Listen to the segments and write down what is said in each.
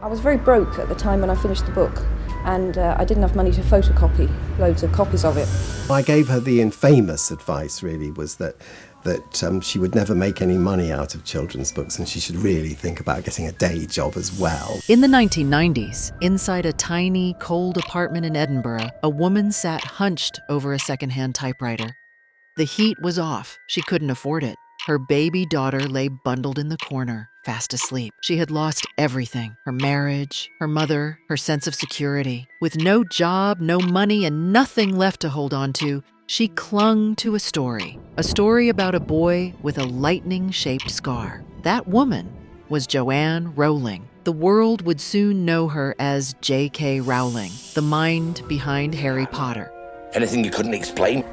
I was very broke at the time when I finished the book, and I didn't have money to photocopy loads of copies of it. I gave her the infamous advice, really, was that she would never make any money out of children's books, and she should really think about getting a day job as well. In the 1990s, inside a tiny, cold apartment in Edinburgh, a woman sat hunched over a secondhand typewriter. The heat was off. She couldn't afford it. Her baby daughter lay bundled in the corner, fast asleep. She had lost everything: her marriage, her mother, her sense of security. With no job, no money, and nothing left to hold on to, she clung to a story about a boy with a lightning-shaped scar. That woman was Joanne Rowling. The world would soon know her as J.K. Rowling, the mind behind Harry Potter. Anything you couldn't explain?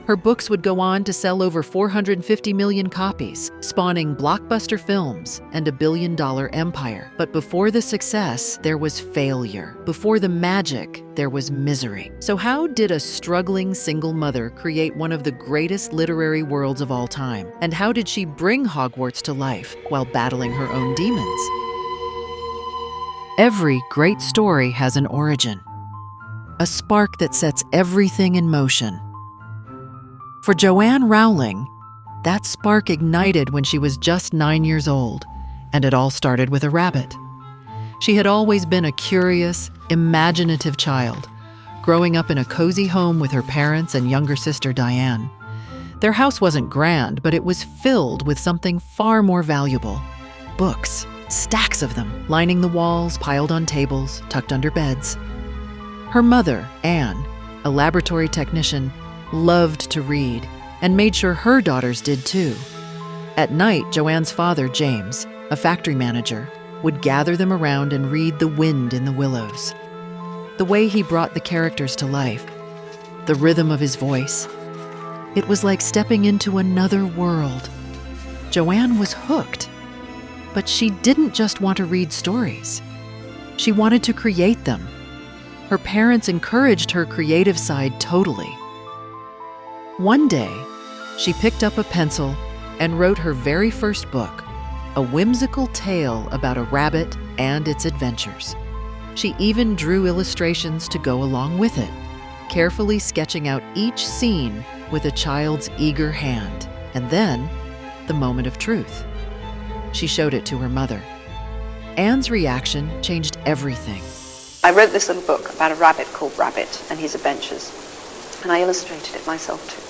Her books would go on to sell over 450 million copies, spawning blockbuster films and a billion-dollar empire. But before the success, there was failure. Before the magic, there was misery. So how did a struggling single mother create one of the greatest literary worlds of all time? And how did she bring Hogwarts to life while battling her own demons? Every great story has an origin, a spark that sets everything in motion. For Joanne Rowling, that spark ignited when she was just 9 years old, and it all started with a rabbit. She had always been a curious, imaginative child, growing up in a cozy home with her parents and younger sister Diane. Their house wasn't grand, but it was filled with something far more valuable: books, stacks of them, lining the walls, piled on tables, tucked under beds. Her mother, Anne, a laboratory technician, loved to read and made sure her daughters did too. At night, Joanne's father, James, a factory manager, would gather them around and read The Wind in the Willows. The way he brought the characters to life, the rhythm of his voice, it was like stepping into another world. Joanne was hooked, but she didn't just want to read stories. She wanted to create them. Her parents encouraged her creative side totally. One day, she picked up a pencil and wrote her very first book, a whimsical tale about a rabbit and its adventures. She even drew illustrations to go along with it, carefully sketching out each scene with a child's eager hand. And then, the moment of truth. She showed it to her mother. Anne's reaction changed everything. I wrote this little book about a rabbit called Rabbit and his adventures, and I illustrated it myself too,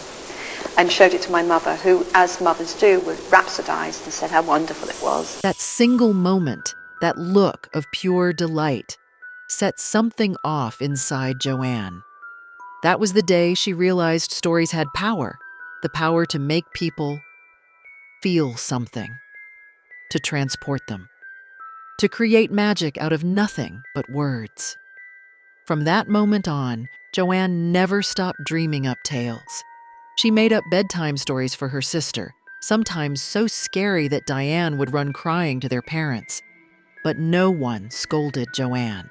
and showed it to my mother, who, as mothers do, was rhapsodized and said how wonderful it was. That single moment, that look of pure delight, set something off inside Joanne. That was the day she realized stories had power, the power to make people feel something, to transport them, to create magic out of nothing but words. From that moment on, Joanne never stopped dreaming up tales. She made up bedtime stories for her sister, sometimes so scary that Diane would run crying to their parents. But no one scolded Joanne.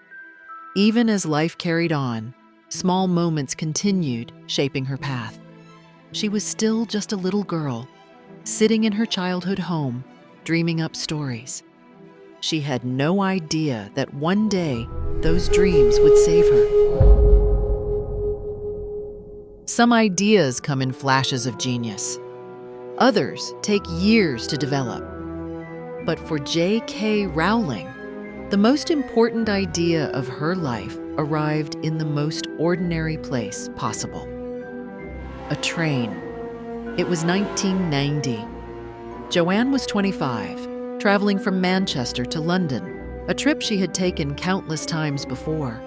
Even as life carried on, small moments continued shaping her path. She was still just a little girl, sitting in her childhood home, dreaming up stories. She had no idea that one day those dreams would save her. Some ideas come in flashes of genius. Others take years to develop. But for J.K. Rowling, the most important idea of her life arrived in the most ordinary place possible: a train. It was 1990. Joanne was 25, traveling from Manchester to London, a trip she had taken countless times before.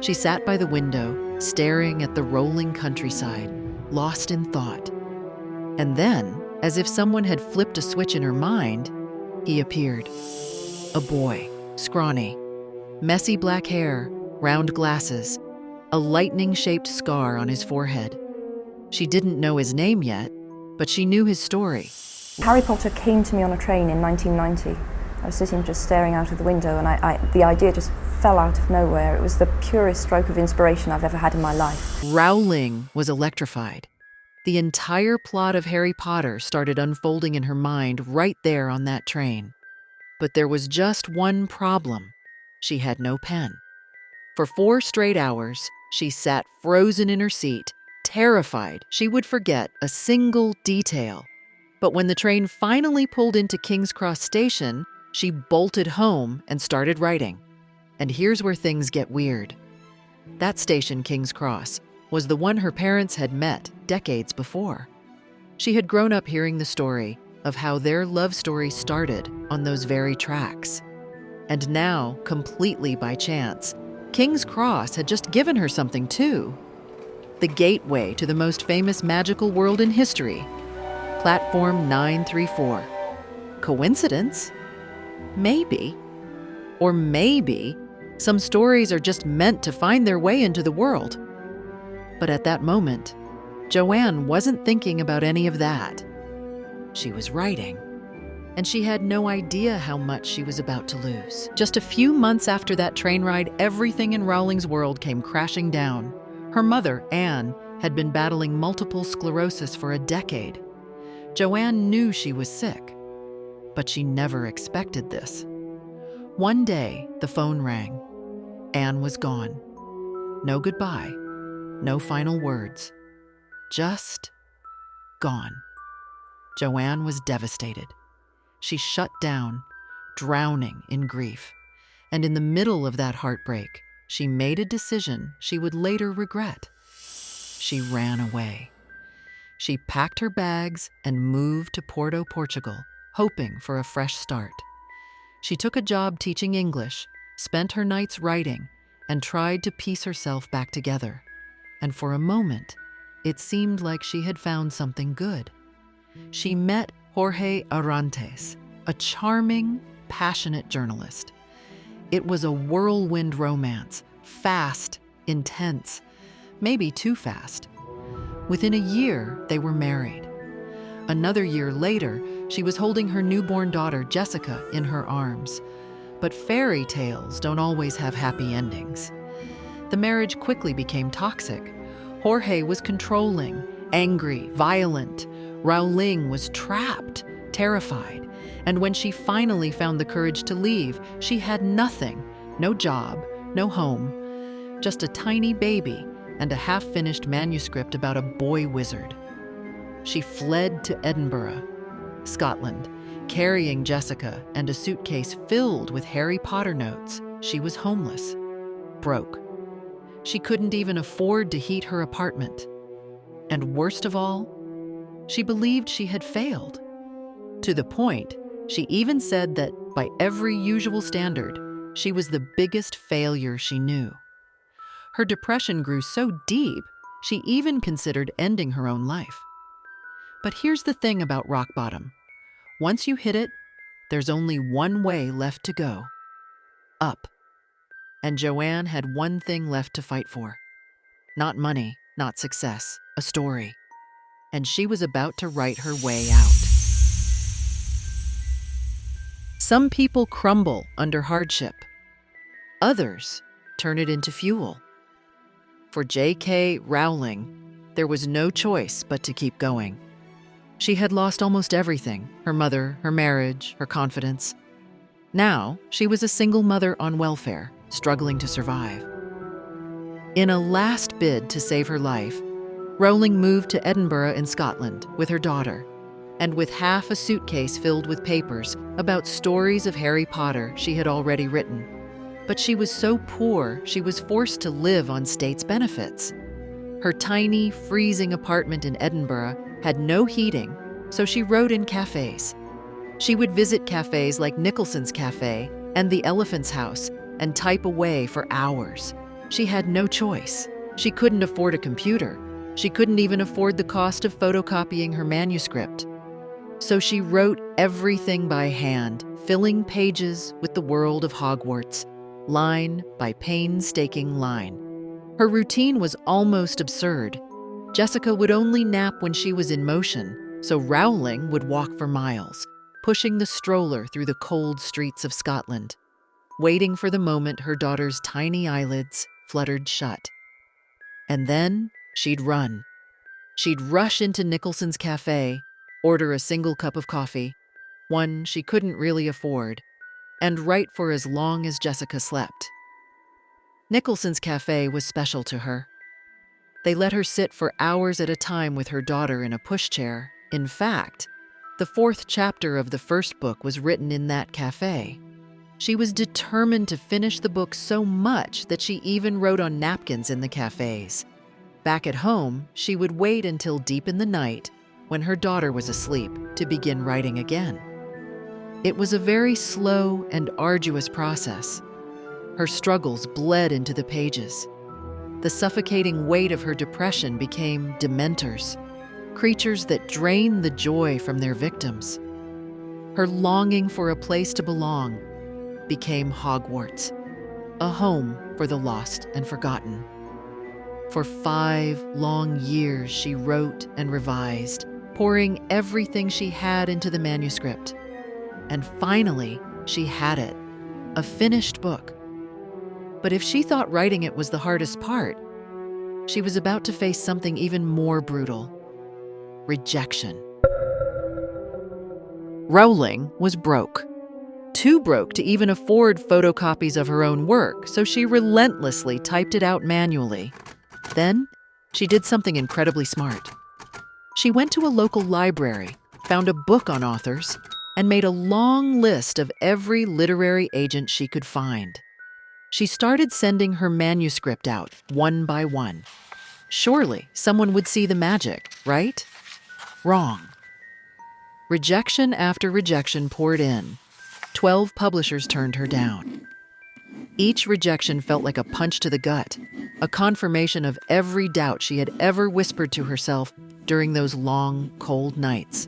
She sat by the window, staring at the rolling countryside, lost in thought. And then, as if someone had flipped a switch in her mind, he appeared. A boy, scrawny, messy black hair, round glasses, a lightning-shaped scar on his forehead. She didn't know his name yet, but she knew his story. Harry Potter came to me on a train in 1990. I was sitting just staring out of the window, and the idea just fell out of nowhere. It was the purest stroke of inspiration I've ever had in my life. Rowling was electrified. The entire plot of Harry Potter started unfolding in her mind right there on that train. But there was just one problem. She had no pen. For 4 straight hours, she sat frozen in her seat, terrified she would forget a single detail. But when the train finally pulled into King's Cross Station, she bolted home and started writing. And here's where things get weird. That station, King's Cross, was the one her parents had met decades before. She had grown up hearing the story of how their love story started on those very tracks. And now, completely by chance, King's Cross had just given her something too. The gateway to the most famous magical world in history, Platform 934. Coincidence? Maybe. Or maybe some stories are just meant to find their way into the world. But at that moment, Joanne wasn't thinking about any of that. She was writing, and she had no idea how much she was about to lose. Just a few months after that train ride, everything in Rowling's world came crashing down. Her mother, Anne, had been battling multiple sclerosis for a decade. Joanne knew she was sick, but she never expected this. One day, the phone rang. Anne was gone. No goodbye, no final words. Just gone. Joanne was devastated. She shut down, drowning in grief. And in the middle of that heartbreak, she made a decision she would later regret. She ran away. She packed her bags and moved to Porto, Portugal, hoping for a fresh start. She took a job teaching English, spent her nights writing, and tried to piece herself back together. And for a moment, it seemed like she had found something good. She met Jorge Arantes, a charming, passionate journalist. It was a whirlwind romance, fast, intense, maybe too fast. Within a year, they were married. Another year later, she was holding her newborn daughter, Jessica, in her arms. But fairy tales don't always have happy endings. The marriage quickly became toxic. Jorge was controlling, angry, violent. Rowling was trapped, terrified. And when she finally found the courage to leave, she had nothing. No job, no home, just a tiny baby and a half-finished manuscript about a boy wizard. She fled to Edinburgh, Scotland, carrying Jessica and a suitcase filled with Harry Potter notes. She was homeless, broke. She couldn't even afford to heat her apartment. And worst of all, she believed she had failed. To the point, she even said that, by every usual standard, she was the biggest failure she knew. Her depression grew so deep, she even considered ending her own life. But here's the thing about rock bottom. Once you hit it, there's only one way left to go: up. And Joanne had one thing left to fight for. Not money, not success, a story. And she was about to write her way out. Some people crumble under hardship. Others turn it into fuel. For J.K. Rowling, there was no choice but to keep going. She had lost almost everything: her mother, her marriage, her confidence. Now, she was a single mother on welfare, struggling to survive. In a last bid to save her life, Rowling moved to Edinburgh in Scotland with her daughter, and with half a suitcase filled with papers about stories of Harry Potter she had already written. But she was so poor, she was forced to live on state's benefits. Her tiny, freezing apartment in Edinburgh had no heating, so she wrote in cafés. She would visit cafés like Nicholson's Cafe and the Elephant's House and type away for hours. She had no choice. She couldn't afford a computer. She couldn't even afford the cost of photocopying her manuscript. So she wrote everything by hand, filling pages with the world of Hogwarts, line by painstaking line. Her routine was almost absurd. Jessica would only nap when she was in motion, so Rowling would walk for miles, pushing the stroller through the cold streets of Scotland, waiting for the moment her daughter's tiny eyelids fluttered shut. And then she'd run. She'd rush into Nicholson's Cafe, order a single cup of coffee, one she couldn't really afford, and write for as long as Jessica slept. Nicholson's cafe was special to her. They let her sit for hours at a time with her daughter in a pushchair. In fact, the 4th chapter of the first book was written in that cafe. She was determined to finish the book so much that she even wrote on napkins in the cafes. Back at home, she would wait until deep in the night, when her daughter was asleep, to begin writing again. It was a very slow and arduous process. Her struggles bled into the pages. The suffocating weight of her depression became dementors, creatures that drained the joy from their victims. Her longing for a place to belong became Hogwarts, a home for the lost and forgotten. For 5 long years, she wrote and revised, pouring everything she had into the manuscript. And finally, she had it, a finished book. But if she thought writing it was the hardest part, she was about to face something even more brutal: rejection. Rowling was broke. Too broke to even afford photocopies of her own work, so she relentlessly typed it out manually. Then, she did something incredibly smart. She went to a local library, found a book on authors, and made a long list of every literary agent she could find. She started sending her manuscript out, one by one. Surely, someone would see the magic, right? Wrong. Rejection after rejection poured in. 12 publishers turned her down. Each rejection felt like a punch to the gut, a confirmation of every doubt she had ever whispered to herself during those long, cold nights.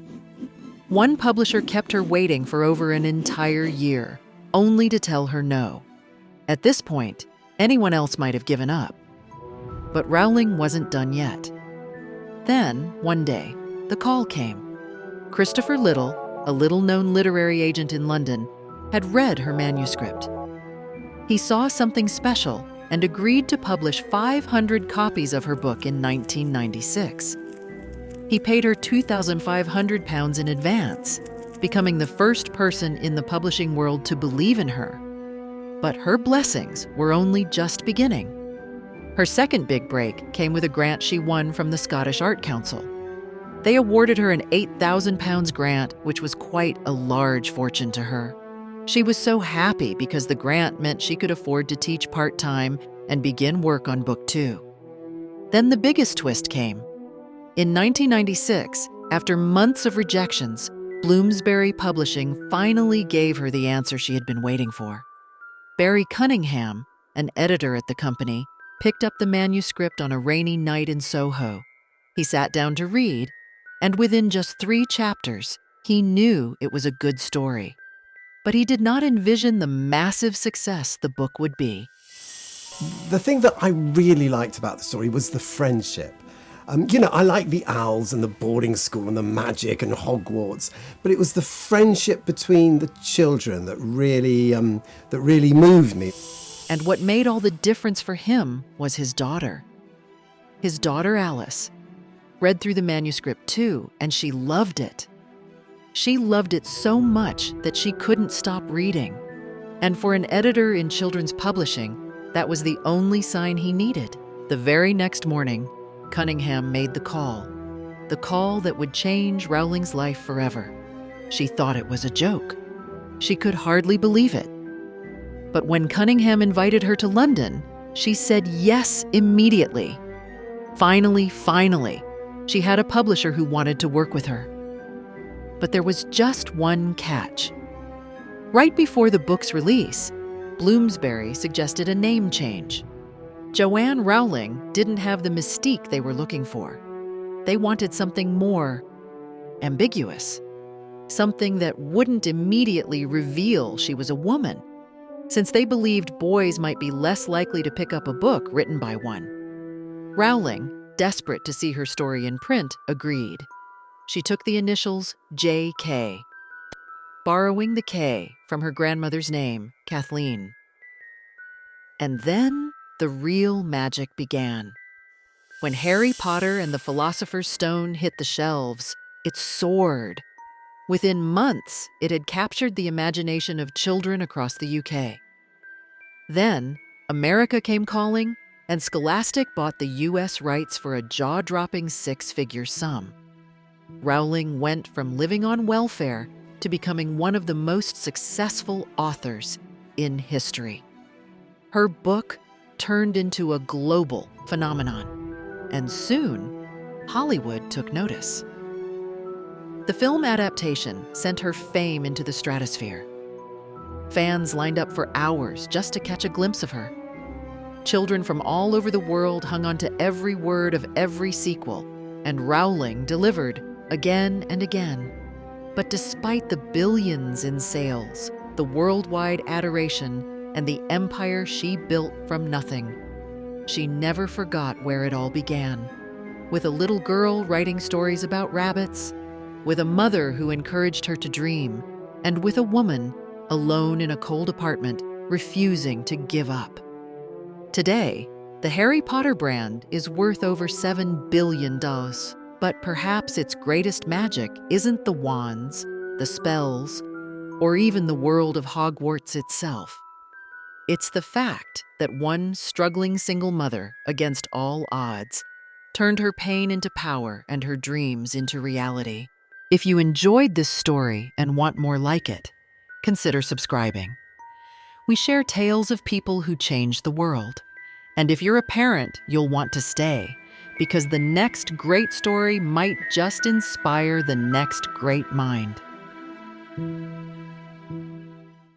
One publisher kept her waiting for over an entire year, only to tell her no. At this point, anyone else might have given up. But Rowling wasn't done yet. Then, one day, the call came. Christopher Little, a little-known literary agent in London, had read her manuscript. He saw something special and agreed to publish 500 copies of her book in 1996. He paid her £2,500 in advance, becoming the first person in the publishing world to believe in her. But her blessings were only just beginning. Her second big break came with a grant she won from the Scottish Art Council. They awarded her an £8,000 grant, which was quite a large fortune to her. She was so happy because the grant meant she could afford to teach part-time and begin work on book 2. Then the biggest twist came. In 1996, after months of rejections, Bloomsbury Publishing finally gave her the answer she had been waiting for. Barry Cunningham, an editor at the company, picked up the manuscript on a rainy night in Soho. He sat down to read, and within just 3 chapters, he knew it was a good story. But he did not envision the massive success the book would be. The thing that I really liked about the story was the friendship. I like the owls and the boarding school and the magic and Hogwarts, but it was the friendship between the children that really moved me. And what made all the difference for him was his daughter. His daughter, Alice, read through the manuscript too, and she loved it. She loved it so much that she couldn't stop reading. And for an editor in children's publishing, that was the only sign he needed. The very next morning, Cunningham made the call that would change Rowling's life forever. She thought it was a joke. She could hardly believe it. But when Cunningham invited her to London, she said yes immediately. Finally, she had a publisher who wanted to work with her. But there was just one catch. Right before the book's release, Bloomsbury suggested a name change. Joanne Rowling didn't have the mystique they were looking for. They wanted something more ambiguous, something that wouldn't immediately reveal she was a woman, since they believed boys might be less likely to pick up a book written by one. Rowling, desperate to see her story in print, agreed. She took the initials J.K., borrowing the K from her grandmother's name, Kathleen. And then the real magic began. When Harry Potter and the Philosopher's Stone hit the shelves, it soared. Within months, it had captured the imagination of children across the UK. Then, America came calling, and Scholastic bought the US rights for a jaw-dropping six-figure sum. Rowling went from living on welfare to becoming one of the most successful authors in history. Her book turned into a global phenomenon, and soon, Hollywood took notice. The film adaptation sent her fame into the stratosphere. Fans lined up for hours just to catch a glimpse of her. Children from all over the world hung on to every word of every sequel, and Rowling delivered again and again. But despite the billions in sales, the worldwide adoration, and the empire she built from nothing, she never forgot where it all began. With a little girl writing stories about rabbits, with a mother who encouraged her to dream, and with a woman alone in a cold apartment, refusing to give up. Today, the Harry Potter brand is worth over $7 billion, but perhaps its greatest magic isn't the wands, the spells, or even the world of Hogwarts itself. It's the fact that one struggling single mother, against all odds, turned her pain into power and her dreams into reality. If you enjoyed this story and want more like it, consider subscribing. We share tales of people who changed the world. And if you're a parent, you'll want to stay, because the next great story might just inspire the next great mind.